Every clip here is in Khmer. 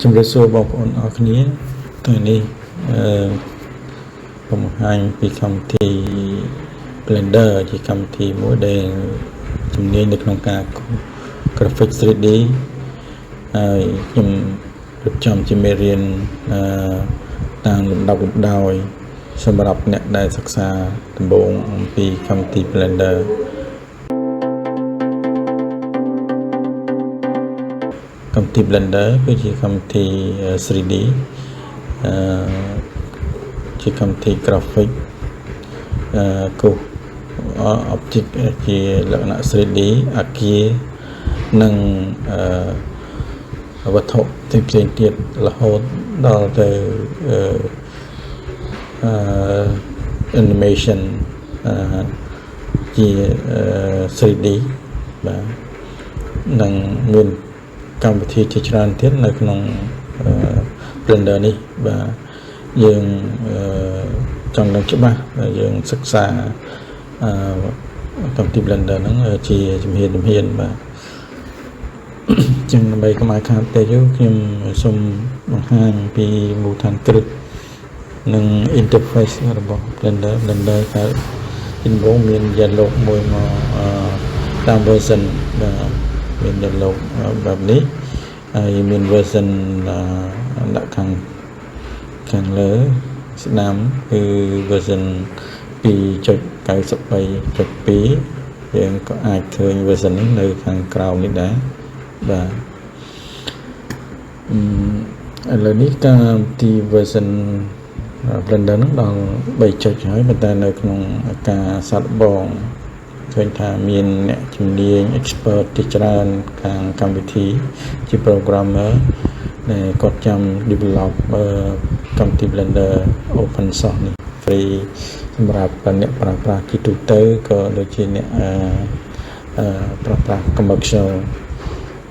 ជំរាបសួរបងប្អូនអរគ្នាថ្ងៃនេះបង្ហាញពីកម្មវិធី Blender ជាកម្មវិធីមួយដែលជំនាញនៅក្នុងការ graphic 3D ហើយខ្ញុំរៀបចំជាមេរៀនតាមលំដាប់លំដោយសម្រាប់អ្នកដែលសិក្សាដំបូងអំពីកម្មវិធី Blenderកម្មវិធី Blender គឺជាកម្មវិធី 3D ជាកម្មវិធី graphic គូស object ជាលក្ខណៈ 3D អាគារនិងវត្ថុផ្សេងៗទៀតរហូតដល់ទៅanimation ជា 3D បាទនិងមានកម្មវិធីជាច្រើនទៀតនៅក្នុង Blender នេះបាទយើងចង់ដឹងច្បាស់យើងសិក្សាកម្មវិធី Blender ហ្នឹងជាជំហានបាទចឹងដើម្បីកុំឲ្យខាតពេលយូរខ្ញុំសូមបង្ហាញពីមូលដ្ឋានគ្រឹះនិង interface របស់ Blender កើតដំបូងមាន dialog មួយមកតាម version បាទមាន dialog បែបនេះហើយមាន version ដាក់ខាងលើស្ដាំគឺ version 2.93.2 យើងក៏អាចឃើញ version នេះនៅខាងក្រោមនេះដែរបាទឥឡូវនេះកម្មវិធី version Blender ហ្នឹងដល់ 3 ចុចហើយប៉ុន្តែនៅក្នុងការសាកល្បងឃើញថាមានអ្នកជំនាញ expert ជាច្រើនខាងកម្មវិធីជា programmer ដែលគាត់ចាំ develop កម្មវិធី Blender open source នេះ free សម្រាប់អ្នកប្រើប្រាស់ជាទូទៅក៏ដូចជាអ្នកប្រើប្រាស់ commercial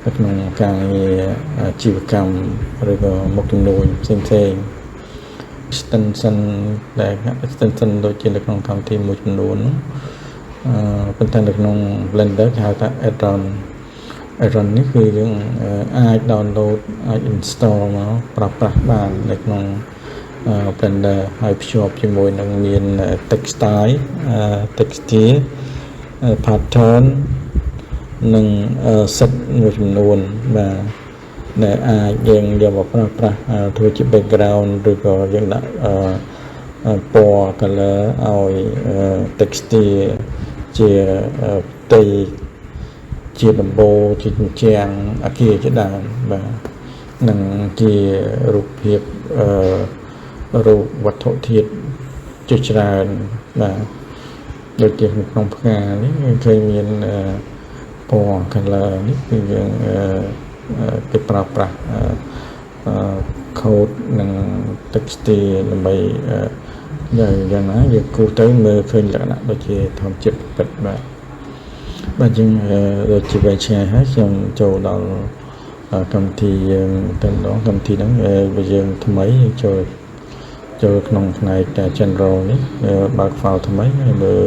នៅក្នុងការងារអាជីវកម្មឬក៏មុខជំនួញផ្សេង extension ដែល extension ដូចជានៅក្នុងកម្មវិធីមួយចំនួនប៉ុន្តែនៅក្នុង Blender គេហៅថា add-on នេះគឺយើងអាច download អាច install មកប្រើប្រាស់បាននៅក្នុង Blender ហើយភ្ជាប់ជាមួយនឹងមាន textile texture pattern និង set មួយចំនួនបាទដែលអាចយើងយកមកប្រើប្រាស់ធ្វើជា background ឬក៏យើងដាក់ពណ៌ color ឲ្យ texture ជាផ្ទៃជាដំបូលជាជញ្ជាំងអាគារជាដើមបាទនិងជារូបភាពរូបវត្ថុធាតុជាច្រើនបាទដូចជាក្នុងផ្កានេះឃើញមានពណ៌ color នេះគឺយើងគេប្រើប្រាស់ code និង texture ដើម្បីយ៉ាងណាយើងគូសទៅមើលឃើញលក្ខណៈដូចជាធម្មជាតិពិតបាទជាងដូចជាវែងឆ្ងាយហើយខ្ញុំចូលដល់កម្មវិធីយើងតែម្ដងកម្មវិធីហ្នឹងយើងថ្មីចូលក្នុងផ្នែក general នេះបើក file ថ្មីហើយមើល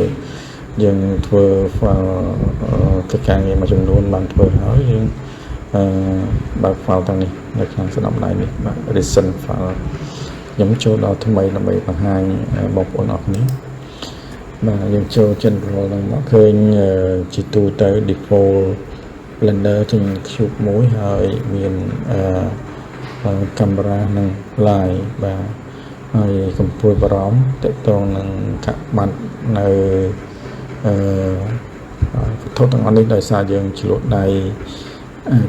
យើងធ្វើ file កិច្ចការងារមួយចំនួនបានធ្វើហើយយើងបើក file ទាំងនេះនៅខាងស្ដាំដៃនេះបាទ recent file ខ្ញុំចូលដល់ថ្មីដើម្បីបង្ហាញបងប្អូនអរគ្នាបាទយើងចូល general ហ្នឹងមកឃើញជាទូទៅ default Blender ចេញ cube មួយហើយមានកាមេរ៉ានិង light បាទហើយកំពូលបារម្ភតកតងនឹងកាក់បាត់នៅវត្ថុទាំងអស់នេះដោយសារយើងឆ្លួតដៃ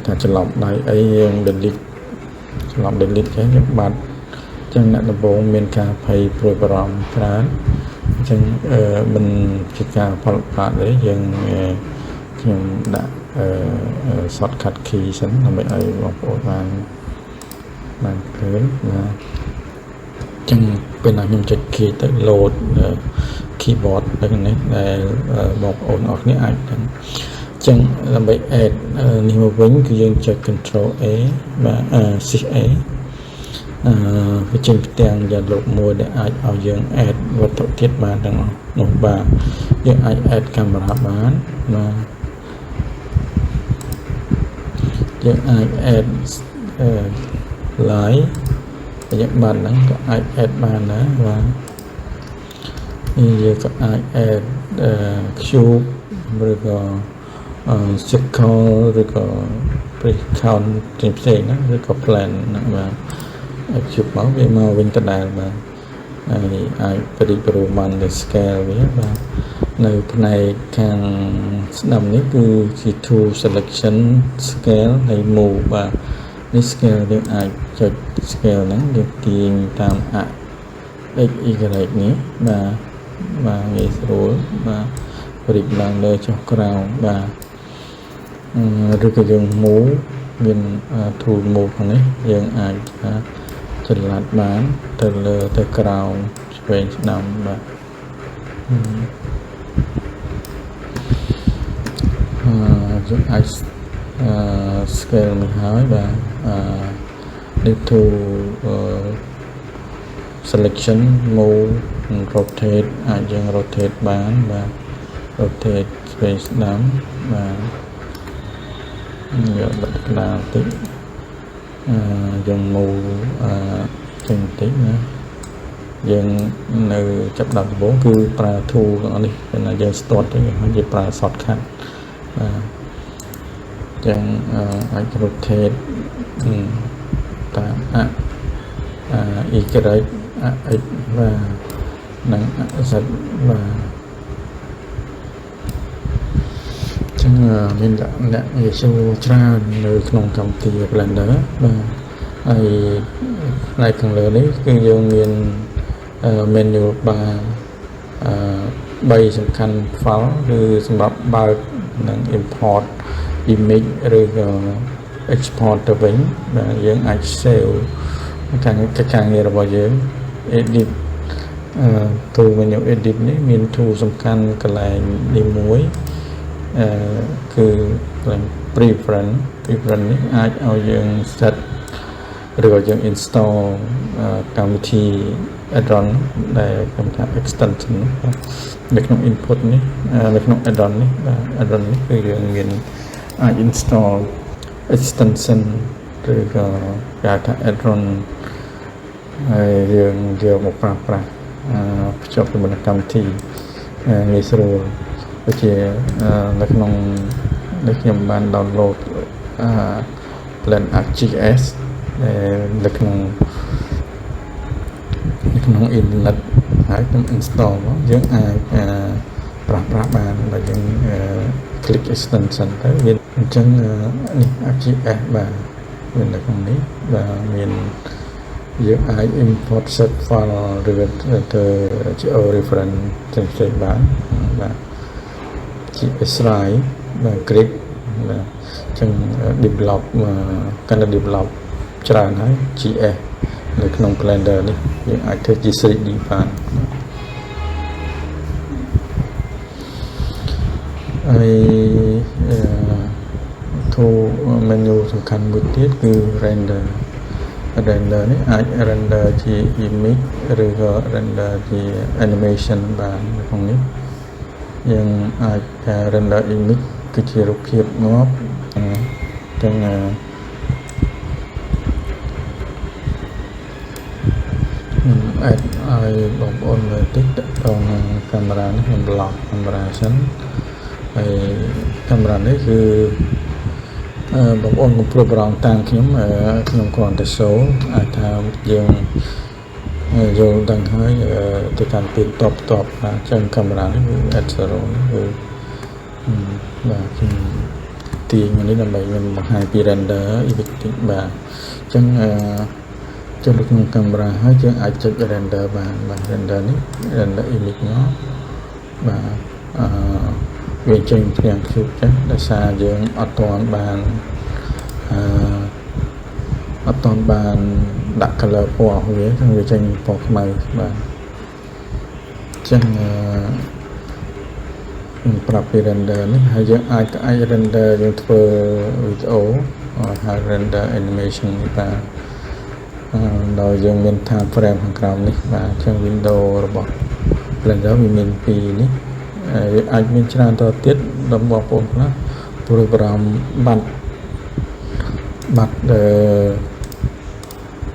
ថាច្រឡំដៃអីយើង delete ចេះយើងបាត់ចឹងអ្នកដំបូងមានការភ័យព្រួយបារម្ភច្រើនអញ្ចឹងមិនជាការផលបាត់ទេយើងខ្ញុំដាក់shortcut key សិនដើម្បីឲ្យបងប្អូនបានឃើញណាចឹងពេលណាខ្ញុំចុច key ទៅ load keyboard ដូចនេះដែលបងប្អូនអរគ្នាអាចដឹងចឹងដើម្បី add នេះមកវិញគឺយើងចុច control A បាទ shift A វាចេញផ្ទាំងយ៉ាងលោកមួយដែលអាចឲ្យយើង add វត្ថុធាតុបានទាំងនោះបាទយើងអាច add កាមេរ៉ាបានបាទយើងអាច add lại những bạn nắng có ai add bàn đó và như có ai add cube rồi có circle rồi có count trên xe nó rồi có plan và chụp máu về màu bên tay đài và ai Roman để scale với và nơi này càng nằmนี้คือ tool selection scale ในหมู่vàใน scale យើងអាចចុច scale ហ្នឹងយើងទាញតាមx y នេះបាទងាយស្រួលបាទព្រិចឡើងលើចុះក្រោមបាទឬក៏យើង move មាន tool move ខាងនេះយើងអាចចល័តបានទៅលើទៅក្រោមឆ្វេងស្ដាំបាទយើងអាច scale មិនហើយបាទនេះទៅ selection move rotate អាចយើង rotate បានបាទ rotate ឆ្វេងស្ដាំបាទយកបិទក្តារតិចយើង move ចេញតិចណាយើងនៅចាប់ដល់ដំបូងគឺប្រើ tool ទាំងនេះពេលណាយើង start ទៅហើយយើងប្រើ shortcut បាទចឹងអាច rotate តាមy x បាទនិង z បាទចឹងមានអ្នកងាយស្រួលច្រើននៅក្នុងកម្មវិធី Blender បាទហើយផ្នែកខាងលើនេះគឺយើងមាន menu bar 3សំខាន់ file គឺសម្រាប់បើកនិង import image ឬក៏ export ទៅវិញបាទយើងអាច save ការងាររបស់យើង edit tool menu edit នេះមាន tool សំខាន់កន្លែងនេះមួយគឺកន្លែង preference នេះអាចឲ្យយើង set ឬក៏យើង install កម្មវិធី add-on ដែលគេថា extension នៅក្នុង input នេះនៅក្នុង add-on នេះបាទ add-on នេះគឺយើងមានអាច install extension ឬក៏គេថា add-on ហើយយើងយកមកប្រើប្រាស់ភ្ជាប់ជាមួយនឹងកម្មវិធីងាយស្រួលដូចជានៅក្នុងនេះខ្ញុំបាន download plan ArcGIS នៅក្នុងអ៊ីនធឺណិតហើយខ្ញុំ install មកយើងអាចប្រើប្រាស់បានបើយើង click extension ទៅវាអញ្ចឹងនេះ ArcGIS បាទមាននៅក្នុងនេះបាទមានយើងអាច import set file ឬទៅជា reference ផ្សេងៗបានបាទជា slide បាទ grid បាទអញ្ចឹង develop កាន់តែ develop ច្រើនហើយ GS នៅក្នុង Blender នេះយើងអាចធ្វើជា 3D បានហើយ tool menu សំខាន់មួយទៀតគឺ render នេះអាច render ជា image ឬក៏ render ជា animation បាននៅក្នុងនេះយើងអាច render image គឺជារូបភាពងាប់ទាំងអាចឲ្យបងប្អូនមើលតិចតទៅនឹងកាមេរ៉ានេះខ្ញុំ lock កាមេរ៉ាសិនហើយកាមេរ៉ានេះគឺបងប្អូនកំព្រួប្រងតាមខ្ញុំគ្រាន់តែ show អាចថាយើងយល់ដឹងហើយទៅកាន់ពេលតបបាទចឹងកាមេរ៉ានេះគឺ F0 នេះគឺបាទខ្ញុំទាញមកនេះដើម្បីខ្ញុំបង្ហាញពី render image បាទចឹងចូលទៅក្នុងកាមេរ៉ាហើយយើងអាចចុច render បានបាទ render នេះ render image មកបាទវាចេញផ្ទាំង cube ចឹងដោយសារយើងអត់ទាន់បានដាក់ color ពណ៌វាចឹងវាចេញពណ៌ខ្មៅបាទចឹងខ្ញុំប្រាប់ពី render នេះហើយយើងអាច render យើងធ្វើវីដេអូហើយ render animation នេះបាទដោយយើងមាន time frame ខាងក្រោមនេះបាទចឹង window របស់ Blender វាមាន2នេះវាអាចមានច្រើនតទៅទៀតដល់បងប្អូនខ្លះព្រួយបារម្ភបាត់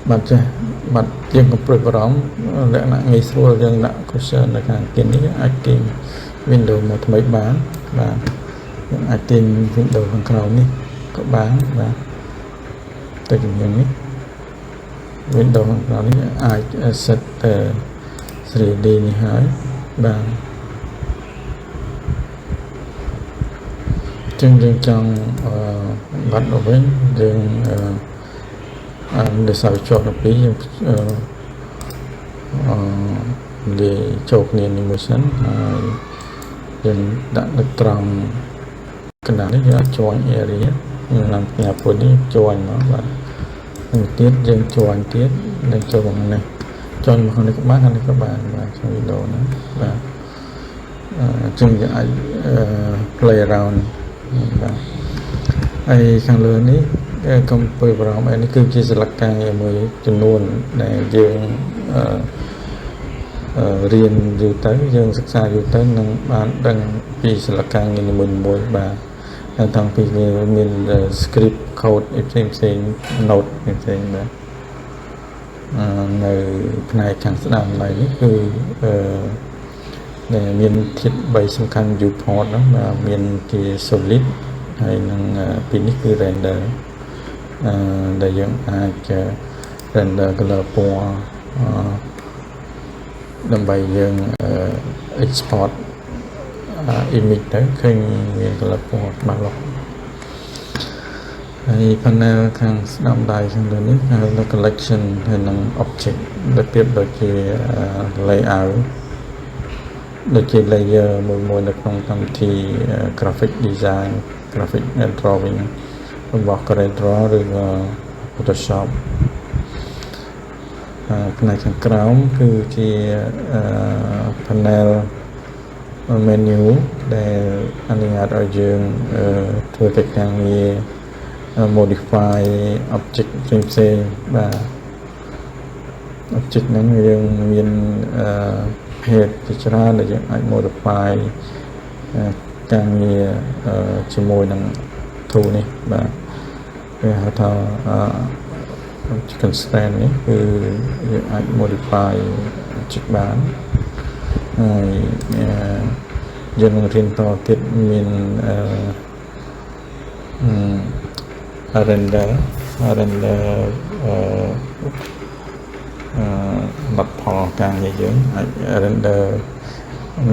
บัดจ้ะบัดយើងកំព្រួយបារម្ភលក្ខណៈងាយស្រួលយើងដាក់ cushion នៅខាងគៀននេះអាចទាញ window មកថ្មីបានបាទយើងអាចទាញ window ខាងក្រោមនេះក៏បានបាទតែជំនាញនេះ window ខាងក្រោមនេះអាច set 3D នេះហើយបាទចឹងយើងចង់បាត់មកវិញយើងដោយសារជាប់ពីយើងលាយចូលគ្នានេះមួយសិនហើយយើងដាក់នៅត្រង់កណ្ដាលនេះយើង join area យើងlàmផ្ញើពុននេះ join មកបាទមួយទៀតយើង join ទៀតនឹងចូលមកនេះ join មកខាងនេះក៏បានខាងនេះក៏បានបាទក្នុងវីដេអូហ្នឹងបាទចឹងយើងអាច play around បាទហើយខាងលើនេះកុំព្រួយបារម្ភនេះគឺជាសិលឹកការងារមួយចំនួនដែលយើងរៀនយូរទៅយើងសិក្សាយូរទៅនឹងបានដឹងពីសិលឹកការងារនីមួយៗបាទតាំងពីវាមាន script code ផ្សេង note ផ្សេងបាទនៅផ្នែកខាងស្ដាំឡើយនេះគឺដែលមានធាតុ3សំខាន់ viewport ហ្នឹងបាទមានជា solid ហើយនឹងពីនេះគឺ render ដែលយើងអាច render color ពណ៌ដើម្បីយើង export image ទៅឃើញមាន color ពណ៌ច្បាស់លាស់ហើយ panel ខាងស្ដាំដៃខាងលើនេះហៅថា collection ហើយនឹង object ដែលប្រៀបដូចជា layout ដូចជា layer មួយនៅក្នុងកម្មវិធី graphic design graphic drawing របស់ CorelDRAW ឬ Photoshop ផ្នែកខាងក្រោមគឺជា panel menu ដែលអនុញ្ញាតឲ្យយើងធ្វើកិច្ចការងារ modify object ផ្សេងៗបាទ object ហ្នឹងយើងមានpage ជាច្រើនដែលយើងអាច modify ការងារជាមួយនឹង tool នេះបាទគេហៅថា constraint នេះគឺយើងអាច modify object បានហើយយើងនឹងរៀនតទៀតមានrender បတ်ផលការងារយើងអាច render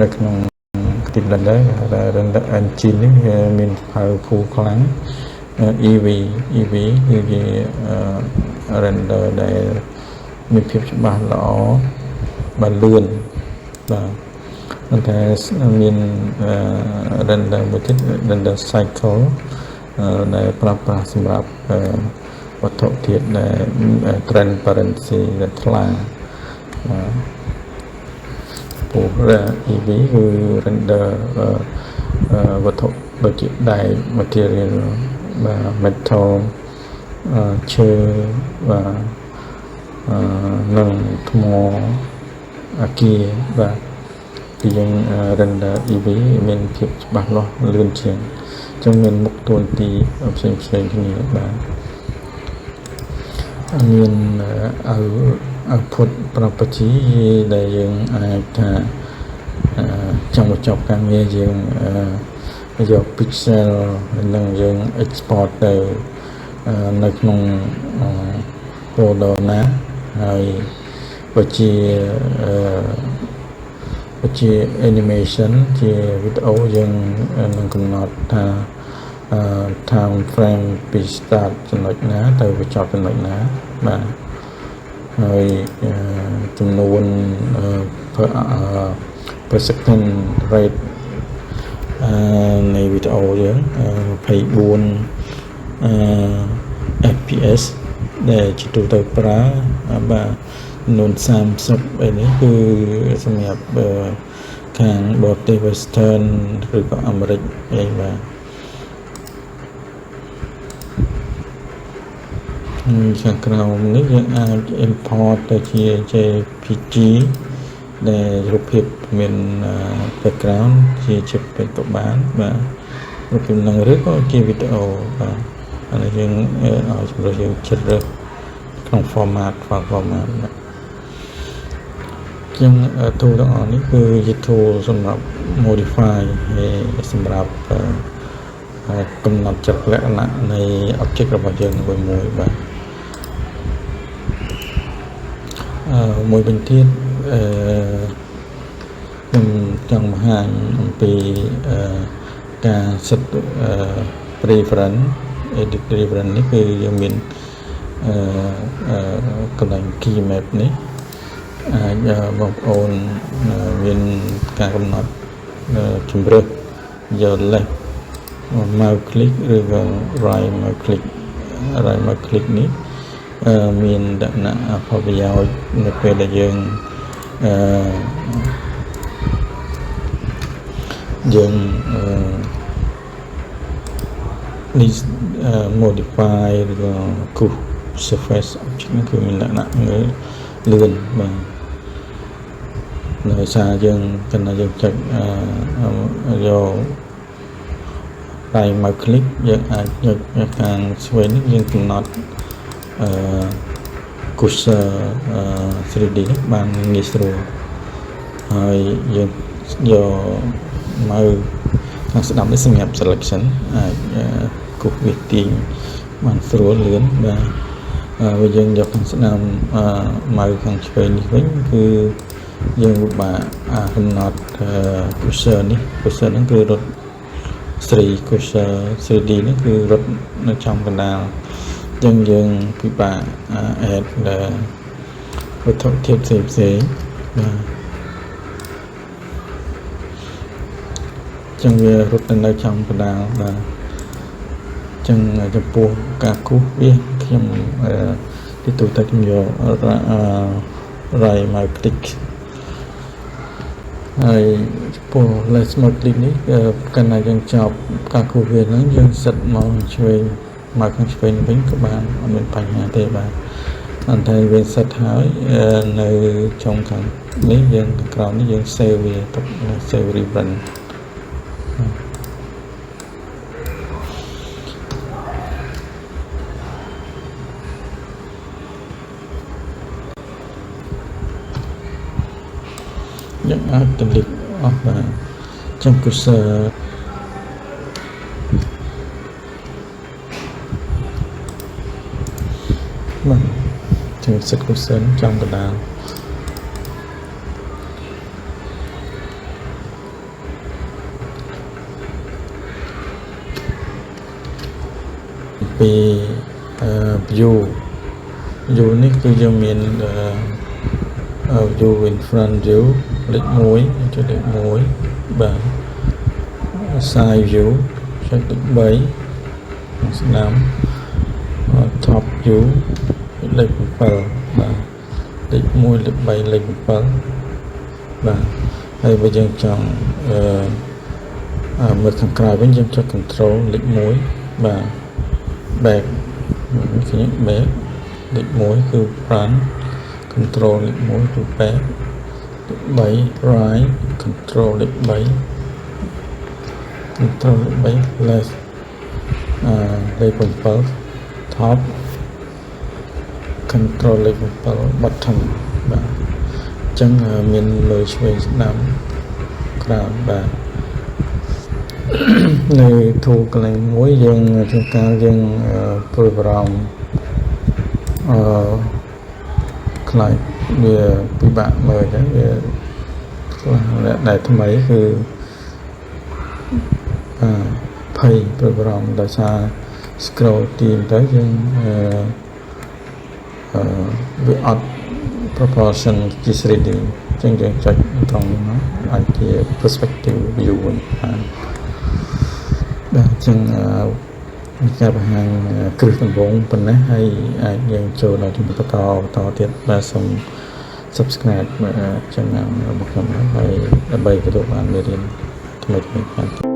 នៅក្នុង Blender render engine នេះមាន powerful ខ្លាំង EV គឺជា render ដែលមានភាពច្បាស់ល្អបានលឿនបាទប៉ុន្តែមាន render មួយទៀត render cycle ដែលប្រើប្រាស់សម្រាប់វត្ថុធាតុដែល transparency ដែលថ្លាពូ EV គឺ render វត្ថុដូចជាដែក material បាទ metal ឈើបាទនិងថ្មអាគារបាទពីយើង render EV មានភាពច្បាស់លាស់លឿនជាងអញ្ចឹងមានមុខតួនាទីផ្សេងគ្នាបាទមាន output property ដែលយើងអាចថាចង់បញ្ចប់ការងារយើងយក pixel និងយើង export ទៅនៅក្នុង folder ណាហើយបើជា animation ជាវីដេអូយើងនឹងកំណត់ថា time frame ពី start ចំណុចណាទៅបញ្ចប់ចំណុចណាបាទហើយចំនួន per second rate នៃវីដេអូយើង24 fps ដែលជាទូទៅប្រើបាទចំនួន30នេះគឺសម្រាប់ខាងបរទេស western ឬក៏អាមេរិកអីបាទខាងក្រោមនេះយើងអាច import ទៅជា JPG ដែលរូបភាពមាន background ជា JPEG ក៏បានបាទរូបភាពនឹងឬក៏ជាវីដេអូបាទអានេះយើងឲ្យជំរើសយើងជ្រើស ក្នុង format file format ជាង tool ទាំងអស់នេះគឺជា tool សម្រាប់ modify ហើយសម្រាប់កំណត់ចិត្តលក្ខណៈនៃ object របស់យើងមួយបាទមួយវិញទៀតខ្ញុំចង់បង្ហាញអំពីការ set preference edit preference នេះគឺយើងមានកន្លែង key map នេះអាចបងប្អូនមានការកំណត់ជម្រើសយក left mouse click ឬក៏ right mouse click នេះមានលក្ខណៈផលប្រយោជន៍នៅពេលដែលយើងmodify ឬក៏ cruise surface object នេះគឺមានលក្ខណៈលឿនបាទដោយសារយើងគណៈយើងចុចយក right mouse click យើងអាចយកខាងឆ្វេងនេះយើងកំណត់cursor 3D នេះបានងាយស្រួលហើយយើងយក mouse ខាងស្ដាំនេះសម្រាប់ selection អាចគូសវាទាញបានស្រួលលឿនបាទហើយយើងយកខាងស្ដាំmouseខាងឆ្វេងនេះវិញគឺយើងពិបាកកំណត់ cursor នេះ cursor ហ្នឹងគឺរត់ cursor 3D នេះគឺរត់នៅចំកណ្ដាលយើងពិបាក add វត្ថុធាតុផ្សេងបាទចឹងវារត់នៅចំកណ្ដាលបាទចឹងចំពោះការគូសវាខ្ញុំទីទូទៅខ្ញុំយក right mouse click ហើយចំពោះ left mouse click នេះកាលណាយើងចប់ការគូសវាហ្នឹងយើង set មកឆ្វេងមកខាងឆ្វេងវិញក៏បានអត់មានបញ្ហាទេបាទអន្តរវា set ហើយនៅចុងខាងនេះយើងក្រោមនេះយើង save វាទៅ save reference យើងអាចdelete អស់បាទចំ cursor បាទជាសិត cursor ចំកណ្ដាលពី view នេះគឺយើងមាន view in front view លេខ1ចុចលេខ1បាទ side view ចុចលេខ3ស្ដាំ top view លេខ7បាទលេខ1លេខ3លេខ7បាទហើយបើយើងចង់មើលខាងក្រៅវិញយើងចុច control លេខ1បាទ back ខ្ញុំ back លេខ1គឺ front control លេខ1គឺ back លេខ3 right control លេខ3 control លេខ3 left លេខ7 top control លេខ7 bottom បាទអញ្ចឹងមានលើឆ្វេងស្ដាំក្រោមបាទនៅ tool កន្លែងមួយយើងជួនកាលយើងព្រួយបារម្ភខ្លាចវាពិបាកមើលចឹងវាដែលថ្មីគឺភ័យព្រួយបារម្ភដោយសារ scroll ទីទៅយើងវាអត់ proportion ជា 3D អញ្ចឹងយើងចុចត្រង់នោះអាចជា perspective view វិញបាទអញ្ចឹងមានការបង្ហាញគ្រឹះដំបូងប៉ុណ្ណេះហើយអាចយើងចូលដល់ជំនាញបន្តទៀតបាទសូម subscribe channel របស់ខ្ញុំហើយដើម្បីទទួលបានមេរៀនថ្មីៗ